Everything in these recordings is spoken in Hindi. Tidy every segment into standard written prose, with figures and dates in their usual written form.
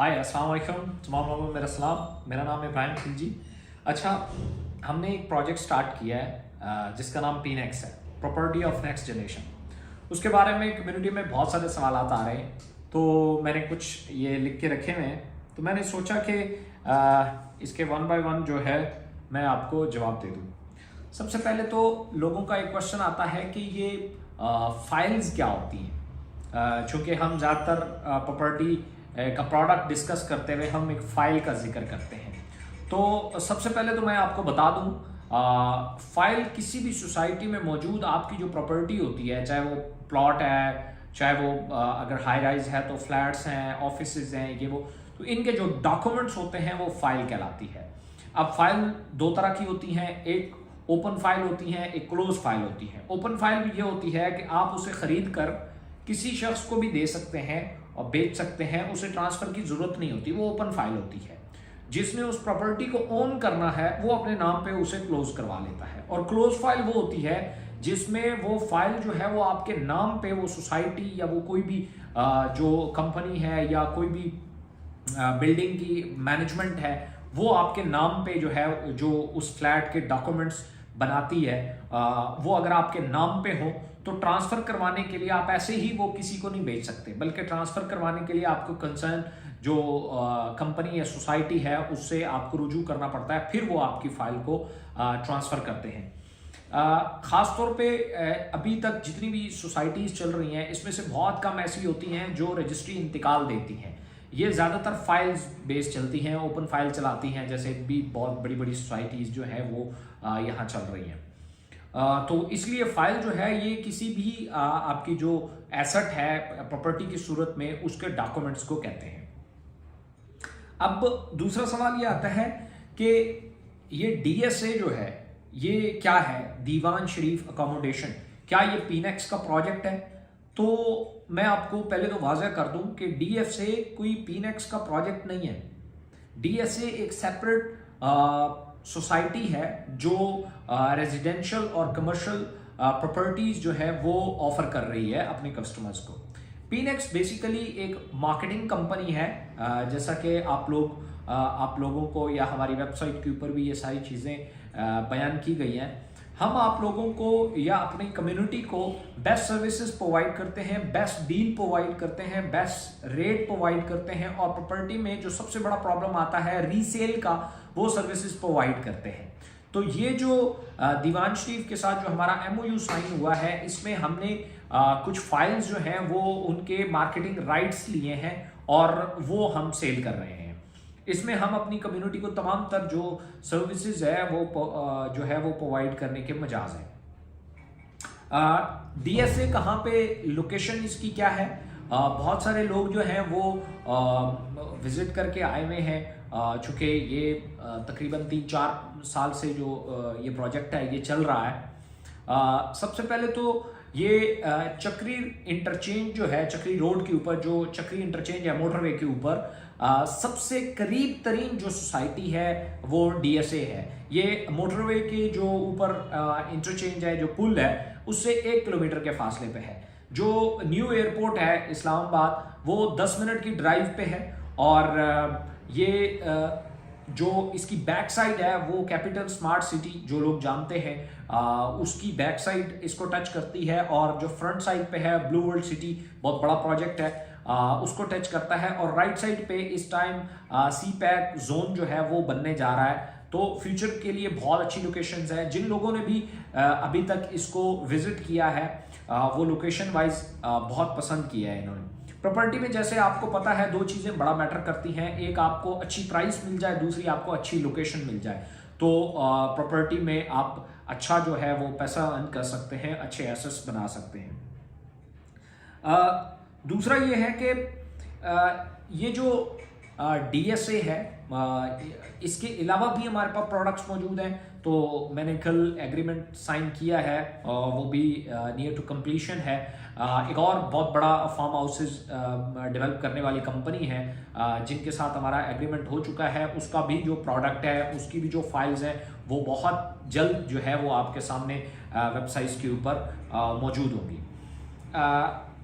हाय अस्सलाम वालेकुम, तमाम लोगों को मेरा सलाम। मेरा नाम है इब्राहिम खिलजी। अच्छा, हमने एक प्रोजेक्ट स्टार्ट किया है जिसका नाम पीनेक्स है, प्रॉपर्टी ऑफ नेक्स्ट जनरेशन। उसके बारे में कम्युनिटी में बहुत सारे सवाल आ रहे हैं, तो मैंने कुछ ये लिख के रखे हुए हैं। तो मैंने सोचा कि इसके वन बाय वन जो है मैं आपको जवाब दे दूँ। सबसे पहले तो लोगों का एक क्वेश्चन आता है कि ये फाइल्स क्या होती हैं। चूँकि हम ज़्यादातर प्रॉपर्टी का प्रोडक्ट डिस्कस करते हुए हम एक फ़ाइल का जिक्र करते हैं। तो सबसे पहले तो मैं आपको बता दूं, फाइल किसी भी सोसाइटी में मौजूद आपकी जो प्रॉपर्टी होती है, चाहे वो प्लॉट है, चाहे वो अगर हाई राइज है तो फ्लैट्स हैं, ऑफिसेज हैं, ये वो, तो इनके जो डॉक्यूमेंट्स होते हैं वो फाइल कहलाती है। अब फाइल दो तरह की होती हैं, एक ओपन फाइल होती है, एक क्लोज फाइल होती है। ओपन फाइल भी ये होती है कि आप उसे खरीद कर किसी शख्स को भी दे सकते हैं और बेच सकते हैं, उसे ट्रांसफर की जरूरत नहीं होती, वो ओपन फाइल होती है। जिसने उस प्रॉपर्टी को ओन करना है वो अपने नाम पे उसे क्लोज करवा लेता है। और क्लोज फाइल वो होती है जिसमें वो फाइल जो है वो आपके नाम पे, वो सोसाइटी या वो कोई भी जो कंपनी है या कोई भी बिल्डिंग की मैनेजमेंट है, वो आपके नाम पे जो है, जो उस फ्लैट के डॉक्यूमेंट्स बनाती है, वो अगर आपके नाम पे हो तो ट्रांसफर करवाने के लिए आप ऐसे ही वो किसी को नहीं बेच सकते, बल्कि ट्रांसफर करवाने के लिए आपको कंसर्न जो कंपनी या सोसाइटी है उससे आपको रुजू करना पड़ता है, फिर वो आपकी फाइल को ट्रांसफर करते हैं। खास तौर पे अभी तक जितनी भी सोसाइटीज चल रही हैं इसमें से बहुत कम ऐसी होती हैं जो रजिस्ट्री इंतकाल देती हैं। ये ज़्यादातर फाइल्स बेस्ड चलती हैं, ओपन फाइल चलाती हैं, जैसे भी बहुत बड़ी बड़ी सोसाइटीज़ जो है वो यहाँ चल रही हैं। तो इसलिए फाइल जो है ये किसी भी आपकी जो एसेट है प्रॉपर्टी की सूरत में उसके डॉक्यूमेंट्स को कहते हैं। अब दूसरा सवाल ये आता है कि ये डीएसए जो है ये क्या है, दीवान शरीफ अकोमोडेशन, क्या ये पीनेक्स का प्रोजेक्ट है? तो मैं आपको पहले तो वाज़ह कर दूं कि डीएसए कोई पीनेक्स का प्रोजेक्ट नहीं है। डीएसए एक सेपरेट सोसाइटी है जो रेजिडेंशियल और कमर्शियल प्रॉपर्टीज जो है वो ऑफर कर रही है अपने कस्टमर्स को। पीनेक्स बेसिकली एक मार्केटिंग कंपनी है। जैसा कि आप लोगों को या हमारी वेबसाइट के ऊपर भी ये सारी चीज़ें बयान की गई हैं। हम आप लोगों को या अपनी कम्युनिटी को बेस्ट सर्विसेज प्रोवाइड करते हैं, बेस्ट डील प्रोवाइड करते हैं, बेस्ट रेट प्रोवाइड करते हैं, और प्रॉपर्टी में जो सबसे बड़ा प्रॉब्लम आता है रीसेल का, वो सर्विसेज प्रोवाइड करते हैं। तो ये जो दीवान शरीफ के साथ जो हमारा एमओयू साइन हुआ है, इसमें हमने कुछ फाइल्स जो हैं वो उनके मार्केटिंग राइट्स लिए हैं और वो हम सेल कर रहे हैं। इसमें हम अपनी कम्युनिटी को तमाम तर जो सर्विसेज है वो जो है वो प्रोवाइड करने के मजाज है। डीएसए कहाँ पे, लोकेशन इसकी क्या है? बहुत सारे लोग जो हैं वो विजिट करके आए हुए हैं, चूँकि ये तकरीबन 3-4 साल से जो ये प्रोजेक्ट है ये चल रहा है। सबसे पहले तो ये चक्री इंटरचेंज जो है, चक्री रोड के ऊपर जो चक्री इंटरचेंज है मोटरवे के ऊपर, सबसे करीब तरीन जो सोसाइटी है वो डीएसए है। ये मोटरवे के जो ऊपर इंटरचेंज है, जो पुल है, उससे 1 किलोमीटर के फासले पे है। जो न्यू एयरपोर्ट है इस्लामाबाद, वो 10 मिनट की ड्राइव पे है। और ये जो इसकी बैक साइड है वो कैपिटल स्मार्ट सिटी जो लोग जानते हैं, उसकी बैक साइड इसको टच करती है। और जो फ्रंट साइड पे है ब्लू वर्ल्ड सिटी, बहुत बड़ा प्रोजेक्ट है, उसको टच करता है। और राइट साइड पे इस टाइम सी पैक जोन जो है वो बनने जा रहा है। तो फ्यूचर के लिए बहुत अच्छी लोकेशंस है। जिन लोगों ने भी अभी तक इसको विजिट किया है वो लोकेशन वाइज बहुत पसंद किया है इन्होंने। प्रॉपर्टी में जैसे आपको पता है 2 चीज़ें बड़ा मैटर करती हैं, एक आपको अच्छी प्राइस मिल जाए, दूसरी आपको अच्छी लोकेशन मिल जाए। तो प्रॉपर्टी में आप अच्छा जो है वो पैसा अर्न कर सकते हैं, अच्छे एसेट्स बना सकते हैं। दूसरा ये है कि ये जो डीएसए है, इसके अलावा भी हमारे पास प्रोडक्ट्स मौजूद हैं। तो मैंने कल एग्रीमेंट साइन किया है और वो भी नियर टू कंप्लीशन है। एक और बहुत बड़ा फार्म हाउसेज डेवलप करने वाली कंपनी है जिनके साथ हमारा एग्रीमेंट हो चुका है। उसका भी जो प्रोडक्ट है, उसकी भी जो फाइल्स हैं, वो बहुत जल्द जो है वो आपके सामने वेबसाइट्स के ऊपर मौजूद होंगी।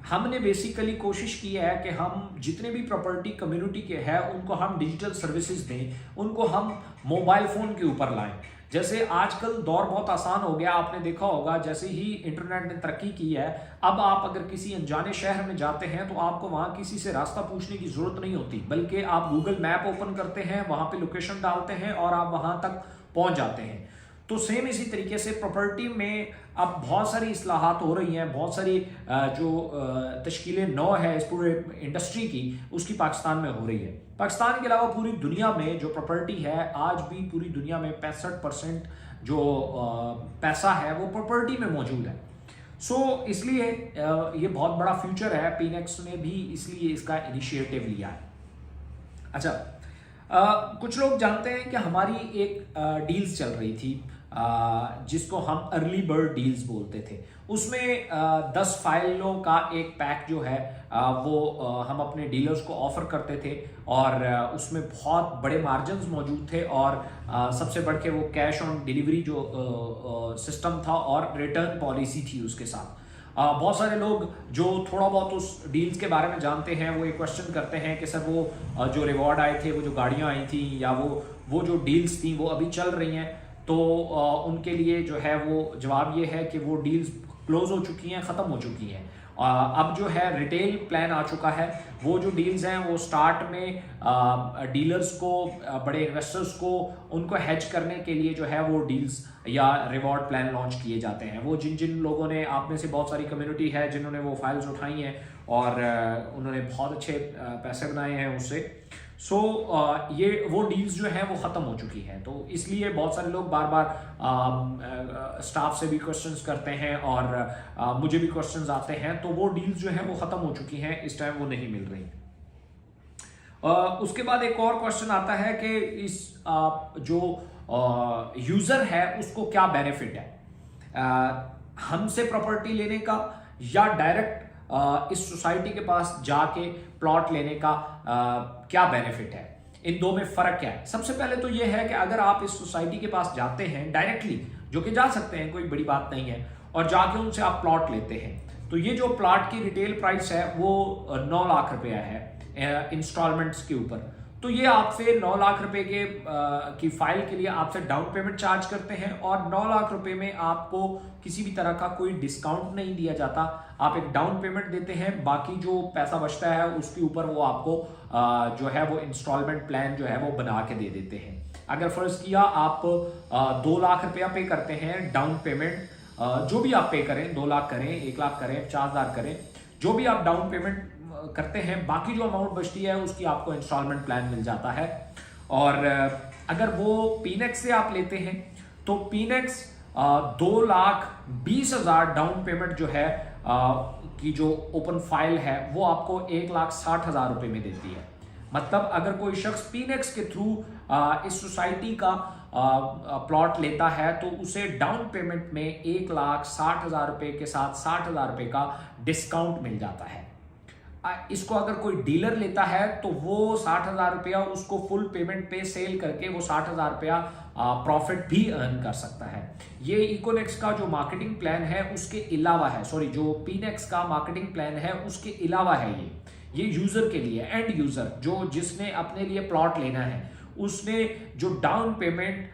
हमने बेसिकली कोशिश की है कि हम जितने भी प्रॉपर्टी कम्युनिटी के हैं उनको हम डिजिटल सर्विसेज दें, उनको हम मोबाइल फ़ोन के ऊपर लाएं। जैसे आजकल दौर बहुत आसान हो गया, आपने देखा होगा जैसे ही इंटरनेट ने तरक्की की है, अब आप अगर किसी अनजाने शहर में जाते हैं तो आपको वहाँ किसी से रास्ता पूछने की ज़रूरत नहीं होती, बल्कि आप गूगल मैप ओपन करते हैं, वहाँ पे लोकेशन डालते हैं और आप वहाँ तक पहुँच जाते हैं। तो सेम इसी तरीके से प्रॉपर्टी में अब बहुत सारी इस्लाहात हो रही हैं, बहुत सारी जो तश्कीलें नौ है इस पूरे इंडस्ट्री की, उसकी पाकिस्तान में हो रही है। पाकिस्तान के अलावा पूरी दुनिया में जो प्रॉपर्टी है, आज भी पूरी दुनिया में 65% जो पैसा है वो प्रॉपर्टी में मौजूद है। सो इसलिए ये बहुत बड़ा फ्यूचर है, पीनेक्स ने भी इसलिए इसका इनिशिएटिव लिया है। अच्छा, कुछ लोग जानते हैं कि हमारी एक डील्स चल रही थी जिसको हम अर्ली बर्ड डील्स बोलते थे। उसमें 10 फाइलों का एक पैक जो है वो हम अपने डीलर्स को ऑफर करते थे और उसमें बहुत बड़े मार्जिन्स मौजूद थे और सबसे बढ़ के वो कैश ऑन डिलीवरी जो सिस्टम था और रिटर्न पॉलिसी थी उसके साथ। बहुत सारे लोग जो थोड़ा बहुत उस डील्स के बारे में जानते हैं वो ये क्वेश्चन करते हैं कि सर वो जो रिवॉर्ड आए थे, वो जो गाड़ियाँ आई थी या वो जो डील्स थी वो अभी चल रही हैं, तो उनके लिए जो है वो जवाब ये है कि वो डील्स क्लोज हो चुकी हैं, ख़त्म हो चुकी हैं। अब जो है रिटेल प्लान आ चुका है। वो जो डील्स हैं वो स्टार्ट में डीलर्स को, बड़े इन्वेस्टर्स को, उनको हेज करने के लिए जो है वो डील्स या रिवॉर्ड प्लान लॉन्च किए जाते हैं। वो जिन जिन लोगों ने, आप में से बहुत सारी कम्युनिटी है जिन्होंने वो फाइल्स उठाई हैं और उन्होंने बहुत अच्छे पैसे बनाए हैं उससे। सो ये वो डील्स जो हैं वो ख़त्म हो चुकी हैं, तो इसलिए बहुत सारे लोग बार बार स्टाफ से भी क्वेश्चंस करते हैं और मुझे भी क्वेश्चंस आते हैं। तो वो डील्स जो हैं वो ख़त्म हो चुकी हैं, इस टाइम वो नहीं मिल रही। उसके बाद एक और क्वेश्चन आता है कि इस जो यूज़र है उसको क्या बेनिफिट है हमसे प्रॉपर्टी लेने का या डायरेक्ट इस सोसाइटी के पास जाके प्लॉट लेने का क्या बेनिफिट है, इन दो में फर्क क्या है। सबसे पहले तो ये है कि अगर आप इस सोसाइटी के पास जाते हैं डायरेक्टली, जो कि जा सकते हैं, कोई बड़ी बात नहीं है, और जाके उनसे आप प्लॉट लेते हैं, तो ये जो प्लॉट की रिटेल प्राइस है वो 9 लाख रुपया है इंस्टॉलमेंट्स के ऊपर। तो ये आपसे 9 लाख रुपए की फाइल के लिए आपसे डाउन पेमेंट चार्ज करते हैं और 9 लाख रुपए में आपको किसी भी तरह का कोई डिस्काउंट नहीं दिया जाता। आप एक डाउन पेमेंट देते हैं, बाकी जो पैसा बचता है उसके ऊपर वो आपको जो है वो इंस्टॉलमेंट प्लान जो है वो बना के दे देते हैं। अगर फर्ज किया आप 2 लाख रुपया पे करते हैं डाउन पेमेंट, जो भी आप पे करें, 2 लाख करें, 1 लाख करें, 50,000 करें, जो भी आप डाउन पेमेंट करते हैं, बाकी जो अमाउंट बचती है उसकी आपको इंस्टॉलमेंट प्लान मिल जाता है। और अगर वो पीनेक्स से आप लेते हैं तो पीनेक्स 2,20,000 डाउन पेमेंट जो है की जो ओपन फाइल है वो आपको 1,60,000 रुपए में देती है। मतलब अगर कोई शख्स पीनेक्स के थ्रू इस सोसाइटी का प्लॉट लेता है तो उसे डाउन पेमेंट में 1,60,000 रुपए के साथ 60,000 रुपए का डिस्काउंट मिल जाता है। इसको अगर कोई डीलर लेता है तो वो 60,000 रुपया उसको फुल पेमेंट पे सेल करके वो 60,000 रुपया प्रॉफिट भी अर्न कर सकता है। ये इकोनेक्स का जो मार्केटिंग प्लान है उसके अलावा है, सॉरी, जो पीनेक्स का मार्केटिंग प्लान है उसके अलावा है ये यूजर के लिए, एंड यूजर जो जिसने अपने लिए प्लॉट लेना है, उसने जो डाउन पेमेंट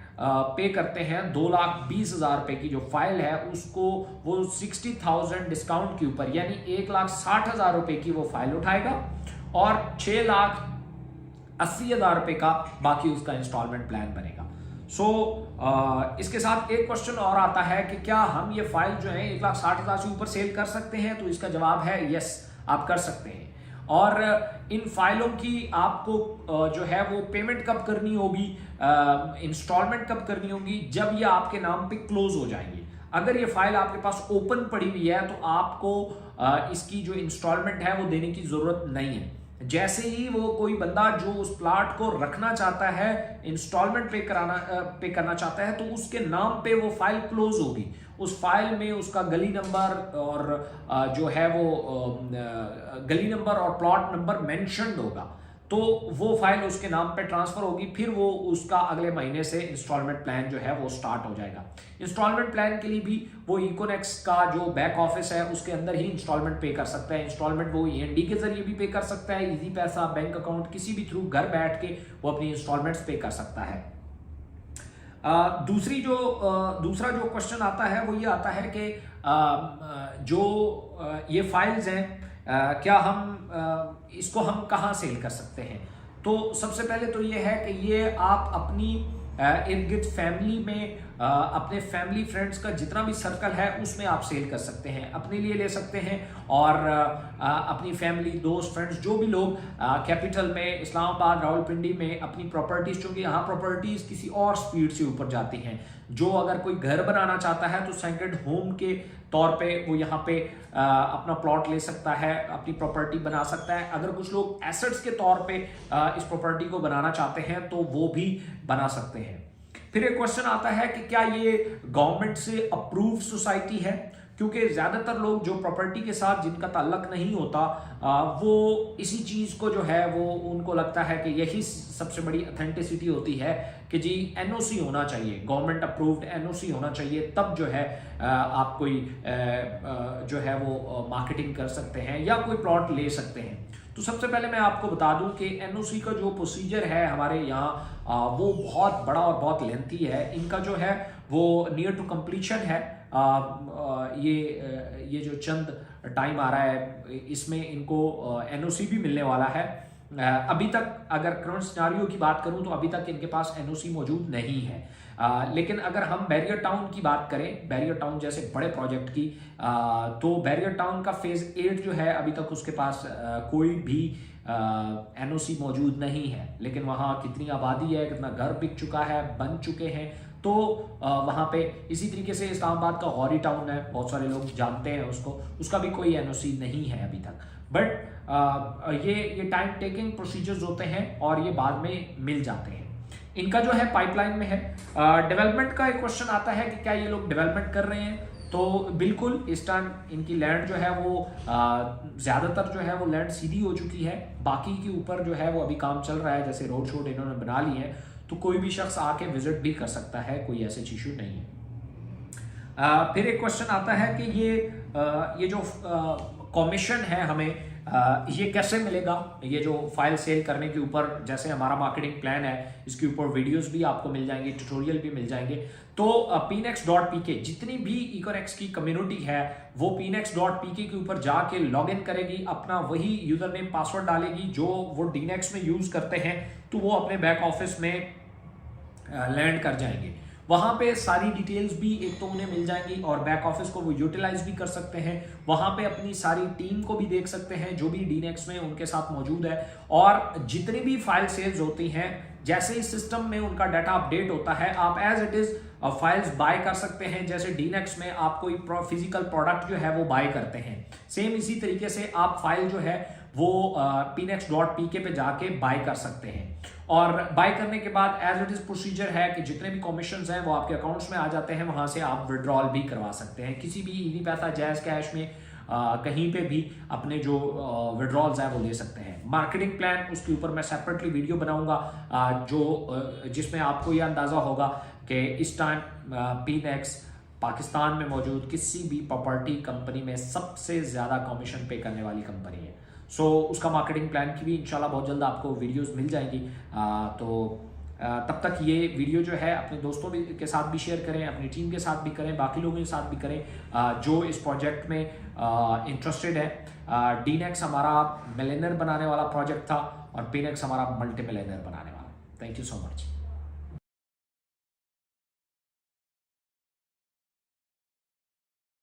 पे करते हैं 2,20,000 रुपए की जो फाइल है उसको वो 60,000 डिस्काउंट के ऊपर यानी 1,60,000 रुपए की वो फाइल उठाएगा और 6,80,000 रुपए का बाकी उसका इंस्टॉलमेंट प्लान बनेगा। सो इसके साथ एक क्वेश्चन और आता है कि क्या हम ये फाइल जो है 1,60,000 से ऊपर सेल कर सकते हैं, तो इसका जवाब है यस, आप कर सकते हैं। और इन फाइलों की आपको जो है वो पेमेंट कब करनी होगी, इंस्टॉलमेंट कब करनी होगी, जब ये आपके नाम पे क्लोज हो जाएंगी। अगर ये फाइल आपके पास ओपन पड़ी हुई है तो आपको इसकी जो इंस्टॉलमेंट है वो देने की जरूरत नहीं है। जैसे ही वो कोई बंदा जो उस प्लॉट को रखना चाहता है, इंस्टॉलमेंट पे करना चाहता है, तो उसके नाम पे वो फाइल क्लोज होगी। उस फाइल में उसका गली नंबर और जो है वो गली नंबर और प्लॉट नंबर मेंशन्ड होगा। तो वो फाइल उसके नाम पे ट्रांसफर होगी, फिर वो उसका अगले महीने से इंस्टॉलमेंट प्लान जो है वो स्टार्ट हो जाएगा। इंस्टॉलमेंट प्लान के लिए भी वो इकोनेक्स का जो बैक ऑफिस है उसके अंदर ही इंस्टॉलमेंट पे कर सकता है। इंस्टॉलमेंट वो ईएनडी के जरिए भी पे कर सकता है, इजी पैसा, बैंक अकाउंट, किसी भी थ्रू घर बैठ के वो अपनी इंस्टॉलमेंट्स पे कर सकता है। दूसरा जो क्वेश्चन आता है वो ये आता है कि ये फाइल्स हैं, क्या हम इसको हम कहाँ सेल कर सकते हैं? तो सबसे पहले तो ये है कि ये आप अपनी इर्द गिर्द फैमिली में अपने फैमिली फ्रेंड्स का जितना भी सर्कल है उसमें आप सेल कर सकते हैं, अपने लिए ले सकते हैं और अपनी फैमिली, दोस्त, फ्रेंड्स, जो भी लोग कैपिटल में, इस्लामाबाद, रावलपिंडी में अपनी प्रॉपर्टीज, क्योंकि यहाँ प्रॉपर्टीज किसी और स्पीड से ऊपर जाती हैं। जो अगर कोई घर बनाना चाहता है तो सेकंड होम के तौर पे वो यहाँ पे अपना प्लॉट ले सकता है, अपनी प्रॉपर्टी बना सकता है। अगर कुछ लोग एसेट्स के तौर पे इस प्रॉपर्टी को बनाना चाहते हैं तो वो भी बना सकते हैं। फिर एक क्वेश्चन आता है कि क्या ये गवर्नमेंट से अप्रूव सोसाइटी है? क्योंकि ज्यादातर लोग जो प्रॉपर्टी के साथ जिनका ताल्लुक नहीं होता वो इसी चीज को जो है वो उनको लगता है कि यही सबसे बड़ी ऑथेंटिसिटी होती है कि जी एनओसी होना चाहिए, गवर्नमेंट अप्रूव्ड एनओसी होना चाहिए, तब जो है आप कोई जो है वो मार्केटिंग कर सकते हैं या कोई प्लॉट ले सकते हैं। तो सबसे पहले मैं आपको बता दूं कि एनओसी का जो प्रोसीजर है हमारे यहाँ वो बहुत बड़ा और बहुत लेंथी है। इनका जो है वो नियर टू कंप्लीशन है। ये जो चंद टाइम आ रहा है इसमें इनको एनओसी भी मिलने वाला है। अभी तक अगर करंट सिनेरियो की बात करूं तो अभी तक इनके पास एनओसी मौजूद नहीं है। लेकिन अगर हम बैरियर टाउन की बात करें, बैरियर टाउन जैसे बड़े प्रोजेक्ट की, तो बैरियर टाउन का फेज 8 जो है अभी तक उसके पास कोई भी एनओसी मौजूद नहीं है। लेकिन वहाँ कितनी आबादी है, कितना घर बिक चुका है, बन चुके हैं, तो वहाँ पे इसी तरीके से इस्लामाबाद का गौरी टाउन है, बहुत सारे लोग जानते हैं उसको, उसका भी कोई एनओसी नहीं है अभी तक। बट ये टाइम टेकिंग प्रोसीजर्स होते हैं और ये बाद में मिल जाते हैं। इनका जो है पाइपलाइन में है। डेवलपमेंट का एक क्वेश्चन आता है कि क्या ये लोग डेवलपमेंट कर रहे हैं? तो बिल्कुल, इस टाइम इनकी लैंड जो है वो ज़्यादातर जो है वो लैंड सीधी हो चुकी है, बाकी के ऊपर जो है वो अभी काम चल रहा है। जैसे रोड शोड इन्होंने बना लिए हैं तो कोई भी शख्स आके विजिट भी कर सकता है, कोई ऐसे इशू नहीं है। फिर एक क्वेश्चन आता है कि ये जो कमीशन है हमें ये कैसे मिलेगा? ये जो फाइल सेल करने के ऊपर, जैसे हमारा मार्केटिंग प्लान है, इसके ऊपर वीडियोस भी आपको मिल जाएंगे, ट्यूटोरियल भी मिल जाएंगे। तो pnex.pk जितनी भी इकोनेक्स की कम्युनिटी है वो pnex.pk के ऊपर जाके लॉगिन करेगी, अपना वही यूजर नेम पासवर्ड डालेगी जो वो डीनेक्स में यूज करते हैं, तो वो अपने बैक ऑफिस में लैंड कर जाएंगे। वहाँ पे सारी डिटेल्स भी एक तो उन्हें मिल जाएंगी और बैक ऑफिस को वो यूटिलाइज भी कर सकते हैं। वहाँ पे अपनी सारी टीम को भी देख सकते हैं जो भी डीनेक्स में उनके साथ मौजूद है, और जितनी भी फाइल सेल्स होती हैं, जैसे ही सिस्टम में उनका डाटा अपडेट होता है, आप as it is files buy कर सकते हैं। जैसे डीनेक्स में आप कोई फिजिकल प्रोडक्ट जो है वो बाय करते हैं, सेम इसी तरीके से आप फाइल जो है वो pnex.pk पे जाके बाय कर सकते हैं। और बाय करने के बाद एज इट इज प्रोसीजर है कि जितने भी कमीशंस हैं वो आपके अकाउंट्स में आ जाते हैं, वहां से आप विड्रॉल भी करवा सकते हैं किसी भी इजी पैसा, जायज कैश में, कहीं पे भी अपने जो विड्रॉल्स हैं वो ले सकते हैं। मार्केटिंग प्लान, उसके ऊपर मैं सेपरेटली वीडियो बनाऊंगा जिसमें आपको यह अंदाजा होगा कि इस टाइम pnex पाकिस्तान में मौजूद किसी भी प्रॉपर्टी कंपनी में सबसे ज्यादा कमीशन पे करने वाली कंपनी है। सो उसका मार्केटिंग प्लान की भी इंशाल्लाह बहुत जल्द आपको वीडियोस मिल जाएंगी। तब तक ये वीडियो जो है अपने दोस्तों के साथ भी शेयर करें, अपनी टीम के साथ भी करें, बाकी लोगों के साथ भी करें जो इस प्रोजेक्ट में इंटरेस्टेड है। डीनेक्स हमारा मिलियनेयर बनाने वाला प्रोजेक्ट था और pnex हमारा मल्टी मिलियनेयर बनाने वाला। Thank you so much.